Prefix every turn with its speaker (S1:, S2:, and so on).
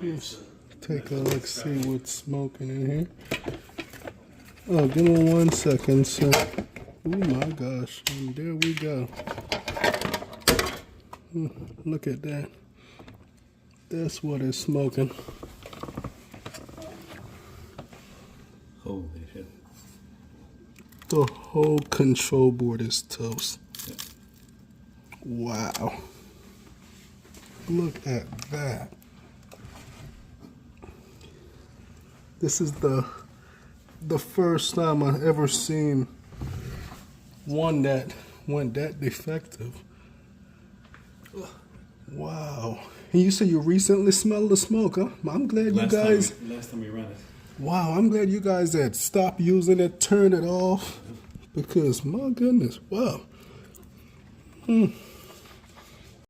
S1: Let's take a look, see what's smoking in here. Oh, give me 1 second, so. Oh my gosh, and there we go. Look at that. That's what it's smoking.
S2: Holy shit.
S1: The whole control board is toast.
S2: Yeah.
S1: Wow. Look at that. This is the first time I've ever seen one that went that defective. Wow. And you said you recently smelled the smoke, huh? I'm glad you guys...
S2: Last time we ran it.
S1: Wow, I'm glad you guys had stopped using it, turned it off. Because, my goodness, wow.